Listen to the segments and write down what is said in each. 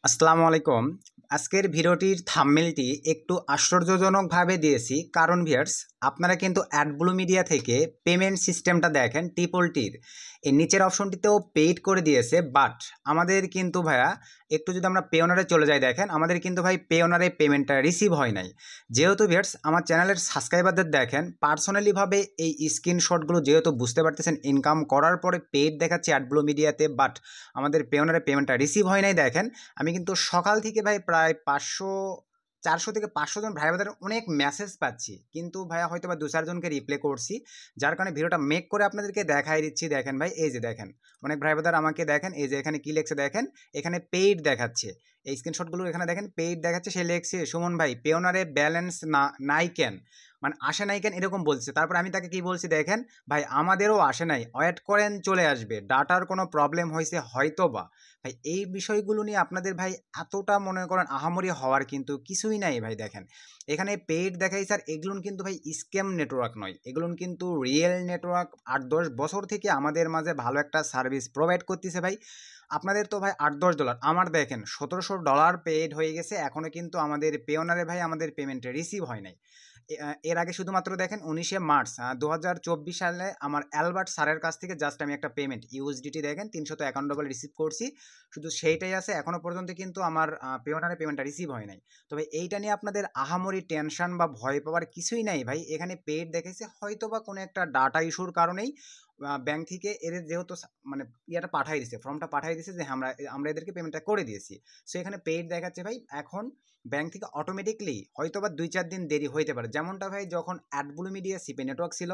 আসসালামু আলাইকুম। আজকের ভিডিওটির থাম্বনেলটি একটু আশ্চর্যজনকভাবে দিয়েছি, কারণ ভিউয়ার্স আপনারা কিন্তু অ্যাডব্লু মিডিয়া থেকে পেমেন্ট সিস্টেমটা দেখেন ট্রিপল টির এই নিচের অপশনটিতেও পেইড করে দিয়েছে, বাট আমাদের কিন্তু ভাইয়া একটু যদি আমরা পেওনারে চলে যাই, দেখেন আমাদের কিন্তু ভাই পেওনারে পেমেন্টটা রিসিভ হয় নাই। যেহেতু ভিউয়ার্স আমার চ্যানেলের সাবস্ক্রাইবারদের দেখেন পার্সোনালিভাবে এই স্ক্রিনশটগুলো যেহেতু বুঝতে পারতেছেন ইনকাম করার পরে পেইড দেখাচ্ছে অ্যাডব্লু মিডিয়াতে, বাট আমাদের পেওনারে পেমেন্টটা রিসিভ হয় নাই। দেখেন আমি কিন্তু সকাল থেকে ভাই প্রায় 400 থেকে 500 জন ভাই বোনদের অনেক মেসেজ পাচ্ছি, কিন্তু ভাইয়া হয়তো বা 2-4 জনকে রিপ্লে করছি, যার কারণে ভিডিওটা মেক করে আপনাদেরকে দেখাই দিচ্ছি। দেখেন ভাই, এই যে দেখেন অনেক ভাই বোনদের আমাকে দেখেন, এই যে এখানে কি লেখছে দেখেন, এখানে পেইড দেখাচ্ছে। এই স্ক্রিনশটগুলো এখানে দেখেন পেইড দেখাচ্ছে, সে লেখছে সুমন ভাই পেওনারে ব্যালেন্স নাই কেন, মানে আসে নাই কেন এরকম বলছে। তারপর আমি তাকে কি বলছি দেখেন, ভাই আমাদেরও আসে নাই, ওয়েট করেন চলে আসবে, ডাটার কোনো প্রবলেম হয়েছে হয়তো বা। ভাই এই বিষয়গুলো নিয়ে আপনাদের ভাই এতটা মনে করেন আহামরি হওয়ার কিন্তু কিছুই নাই ভাই। দেখেন এখানে পেইড দেখাই স্যার, এগুলো কিন্তু ভাই স্ক্যাম নেটওয়ার্ক নয়, এগুলো কিন্তু রিয়েল নেটওয়ার্ক। 8-10 বছর থেকে আমাদের মাঝে ভালো একটা সার্ভিস প্রোভাইড করতেছে ভাই। আপনাদের তো ভাই $8-10, আমার দেখেন $1700 পেইড হয়ে গেছে, এখনও কিন্তু আমাদের পেওনারে ভাই আমাদের পেমেন্ট রিসিভ হয় নাই। এর আগে শুধুমাত্র দেখেন 19 মার্চ 2024 সালে আমার অ্যালবার্ট স্যারের কাছ থেকে জাস্ট আমি একটা পেমেন্ট ইউএসডিটি দেখেন $351 রিসিভ করছি, শুধু সেইটাই আছে, এখনও পর্যন্ত কিন্তু আমার পেওনারে পেমেন্টটা রিসিভ হয় নাই। তবে এইটা নিয়ে আপনাদের আহামরি টেনশন বা ভয় পাওয়ার কিছুই নাই ভাই। এখানে পেড দেখেছে হয়তো বা কোনো একটা ডাটা ইস্যুর কারণেই ব্যাংক থেকে এদের যেহেতু মানে ইয়েটা পাঠাই দিছে, ফর্মটা পাঠাই দিছে যে আমরা আমরা এদেরকে পেমেন্টটা করে দিয়েছি, সো এখানে পেইড দেখাচ্ছে ভাই। এখন ব্যাংক থেকে অটোমেটিকলি হয়তো বা 2-4 দিন দেরি হইতে পারে, যেমনটা ভাই যখন অ্যাডব্লু মিডিয়া সিপি নেটওয়ার্ক ছিল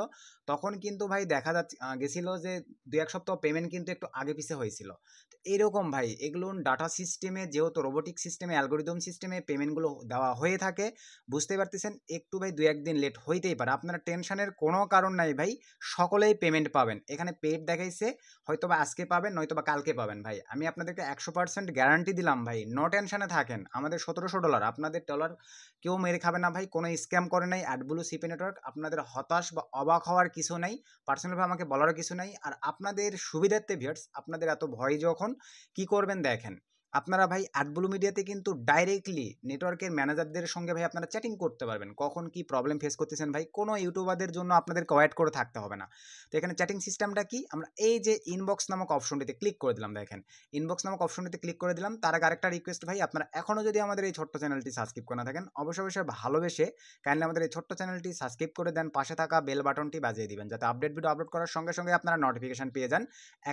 তখন কিন্তু ভাই দেখা যাচ্ছে গেছিল যে 2-1 সপ্তাহ পেমেন্ট কিন্তু একটু আগে পিছে হয়েছিল। তো এরকম ভাই এগুলো ডাটা সিস্টেমে যেহেতু রোবোটিক সিস্টেমে অ্যালগোরিদম সিস্টেমে পেমেন্টগুলো দেওয়া হয়ে থাকে, বুঝতে পারতেছেন একটু ভাই 2-1 দিন লেট হইতেই পারে, আপনারা টেনশনের কোনো কারণ নাই ভাই, সকলেই পেমেন্ট পাবেন। এখানে পেড দেখাইছে হয়তো বা আজকে পাবেন নয়তো বা কালকে পাবেন ভাই, আমি আপনাদেরকে 100% গ্যারান্টি দিলাম ভাই, নো টেনশনে থাকেন। আমাদের $1700, আপনাদের ডলার কেউ মেরে খাবে না ভাই, কোনো স্ক্যাম করে নাই অ্যাডব্লু সিপি নেটওয়ার্ক, আপনাদের হতাশ বা অবাক হওয়ার কিছু নাই, পার্সোনালভাবে আমাকে বলারও কিছু নাই। আর আপনাদের সুবিধার্থে ভিউয়ার্স আপনাদের এত ভয় যখন, কি করবেন দেখেন, আপনারা ভাই অ্যাডব্লু মিডিয়াতে কিন্তু ডাইরেক্টলি নেটওয়ার্কের ম্যানেজারদের সঙ্গে ভাই আপনারা চ্যাটিং করতে পারবেন, কখন কি প্রবলেম ফেস করতেছেন ভাই, কোনো ইউটিউবারদের জন্য আপনাদেরকে ওয়েট করে থাকতে হবে না। তো এখানে চ্যাটিং সিস্টেমটা কি, আমরা এই যে ইনবক্স নামক অপশনটিতে ক্লিক করে দিলাম, দেখেন ইনবক্স নামক অপশনটিতে ক্লিক করে দিলাম। তার আগে আরেকটা রিকোয়েস্ট ভাই, আপনারা এখনও যদি আমাদের এই ছোট্ট চ্যানেলটি সাবস্ক্রাইব করে না থাকেন, অবশ্যই ভালোবেসে কাইন্ডলি আমাদের এই ছোট্ট চ্যানেলটি সাবস্ক্রাইব করে দেন, পাশে থাকা বেল বাটনটি বাজিয়ে দিবেন, যাতে আপডেট ভিডিও আপলোড করার সঙ্গে সঙ্গে আপনারা নোটিফিকেশন পেয়ে যান,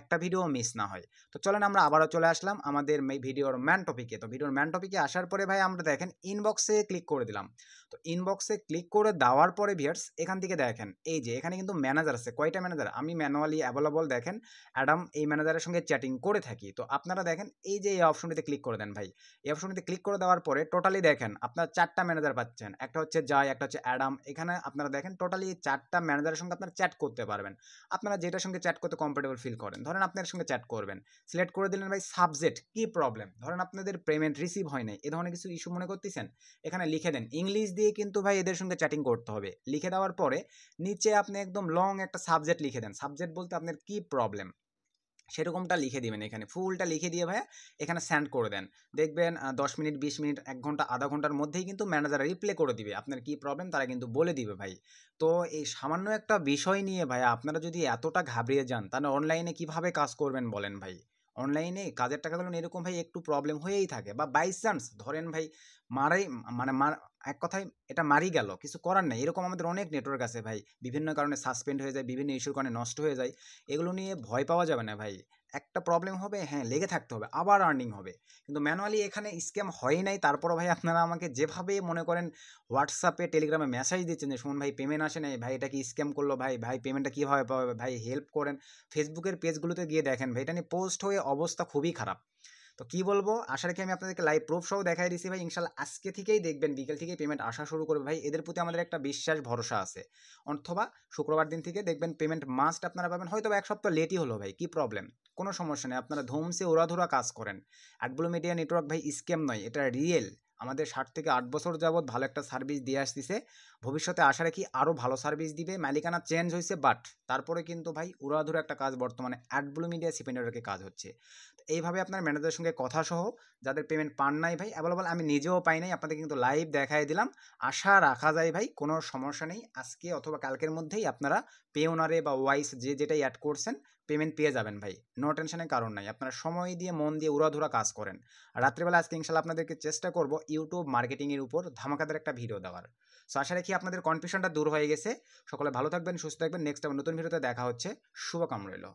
একটা ভিডিও মিস না হয়। তো চলেন আমরা আবারও চলে আসলাম আমাদের ভিডিওর ম্যান টপিকে। তো ভিডিওর ম্যান টপিকে আসার পরে ভাই আমরা দেখেন ইনবক্সে ক্লিক করে দিলাম। তো ইনবক্সে ক্লিক করে দেওয়ার পরে ভিউয়ার্স এখান থেকে দেখেন এই যে এখানে কিন্তু ম্যানেজার আছে, কয়টা ম্যানেজার, আমি ম্যানুয়ালি অ্যাভেলেবল দেখেন অ্যাডাম এই ম্যানেজারের সঙ্গে চ্যাটিং করে থাকি। তো আপনারা দেখেন এই যে এই অপশনটিতে ক্লিক করে দেন ভাই, এই অপশনটিতে ক্লিক করে দেওয়ার পরে টোটালি দেখেন আপনার 4টা ম্যানেজার পাচ্ছেন, একটা হচ্ছে জয়, একটা হচ্ছে অ্যাডাম। এখানে আপনারা দেখেন টোটালি 4টা ম্যানেজারের সঙ্গে আপনারা চ্যাট করতে পারবেন, আপনারা যেটার সঙ্গে চ্যাট করতে কমফোর্টেবল ফিল করেন, ধরেন আপনার সঙ্গে চ্যাট করবেন, সিলেক্ট করে দিলেন ভাই সাবজেক্ট কি প্রবলেম, ধরেন আপনাদের পেমেন্ট রিসিভ হয় নাই, এ ধরনের কিছু ইস্যু মনে করতেছেন, এখানে লিখে দেন, ইংলিশ দিয়ে কিন্তু ভাই এদের সঙ্গে চ্যাটিং করতে হবে। লিখে দেওয়ার পরে নিচে আপনি একদম লং একটা সাবজেক্ট লিখে দেন, সাবজেক্ট বলতে আপনার কি প্রবলেম সেরকমটা লিখে দিবেন, এখানে ফুলটা লিখে দিয়ে ভাইয়া এখানে সেন্ড করে দেন। দেখবেন 10 মিনিট 20 মিনিট 1 ঘন্টা আধা ঘন্টার মধ্যেই কিন্তু ম্যানেজার রিপ্লে করে দিবে, আপনার কি প্রবলেম তারা কিন্তু বলে দিবে ভাই। তো এই সামান্য একটা বিষয় নিয়ে ভাইয়া আপনারা যদি এতটা ঘাবড়িয়ে যান, তাহলে অনলাইনে কিভাবে কাজ করবেন বলেন ভাই। অনলাইনে কাজের টাকাগুলো এরকম ভাই একটু প্রবলেম হয়েই থাকে, বা বাই চান্স ধরেন ভাই মারাই মানে এক কথায় এটা মারি গেল, কিছু করার নেই, এরকম আমাদের অনেক নেটওয়ার্ক আছে ভাই, বিভিন্ন কারণে সাসপেন্ড হয়ে যায়, বিভিন্ন ইস্যুর কারণে নষ্ট হয়ে যায়, এগুলো নিয়ে ভয় পাওয়া যাবে না ভাই। একটা প্রবলেম হবে, হ্যাঁ লেগে থাকতে হবে, আবার আর্নিং হবে, কিন্তু ম্যানুয়ালি এখানে স্ক্যাম হয় নাই। তারপরও ভাই আপনারা আমাকে যেভাবে মনে করেন হোয়াটসঅ্যাপে টেলিগ্রামে মেসেজ দিচ্ছেন যে সুমন ভাই পেমেন্ট আসে নাই ভাই, এটা কি স্ক্যাম করলো ভাই, ভাই পেমেন্টটা কীভাবে পাবে ভাই, হেল্প করেন, ফেসবুকের পেজগুলোতে গিয়ে দেখেন ভাই এটা নিয়ে পোস্ট হয়ে অবস্থা খুবই খারাপ। তো কি বলবো, আশা রাখি আমি আপনাদেরকে লাইভ প্রুফ সহ দেখাই দিয়েছি ভাই, ইনশাল্লাহ আজকে থেকেই দেখবেন বিকেল থেকেই পেমেন্ট আসা শুরু করবে ভাই, এদের প্রতি আমাদের একটা বিশ্বাস ভরসা আছে। অথবা শুক্রবার দিন থেকে দেখবেন পেমেন্ট মাস্ট আপনারা পাবেন, হয়তো 1 সপ্তাহ লেটই হলো ভাই, কি প্রবলেম, কোনো সমস্যা নেই, আপনারা ধুমসে উড়াধুরা কাজ করেন। অ্যাডব্লু মিডিয়া নেটওয়ার্ক ভাই স্ক্যাম নয়, এটা রিয়েল, আমাদের 7 থেকে 8 বছর যাবৎ ভালো একটা সার্ভিস দিয়ে আসতেছে, ভবিষ্যতে আশা রাখি আরও ভালো সার্ভিস দিবে। মালিকানা চেঞ্জ হয়েছে, বাট তারপরে কিন্তু ভাই উড়াধুরা একটা কাজ বর্তমানে অ্যাডব্লু মিডিয়া সিপি নেটওয়ার্কে কাজ হচ্ছে। তো এইভাবে আপনার ম্যানেজারের সঙ্গে কথা সহ যাদের পেমেন্ট পান নাই ভাই, অ্যাভেলেবল আমি নিজেও পাই নাই, আপনাদের কিন্তু লাইভ দেখাই দিলাম। আশা রাখা যায় ভাই কোনো সমস্যা নেই, আজকে অথবা কালকের মধ্যেই আপনারা পেওনারে বা ওয়াইস যেটাই অ্যাড করছেন পেমেন্ট পেয়ে যাবেন ভাই, নো টেনশনের কারণ নাই। আপনারা সময় দিয়ে মন দিয়ে উড়াধুরা কাজ করেন। আর রাত্রিবেলা আজকে ইনশাল্লাহ আপনাদেরকে চেষ্টা করব ইউটিউব মার্কেটিংয়ের উপর ধামাকাদার একটা ভিডিও দেওয়ার। সো আশা রাখি আপনাদের কনফিউশনটা দূর হয়ে গেছে। সকলে ভালো থাকবেন, সুস্থ থাকবেন। নেক্সট টাইম নতুন ভিডিওতে দেখা হচ্ছে। শুভকামনা রইল।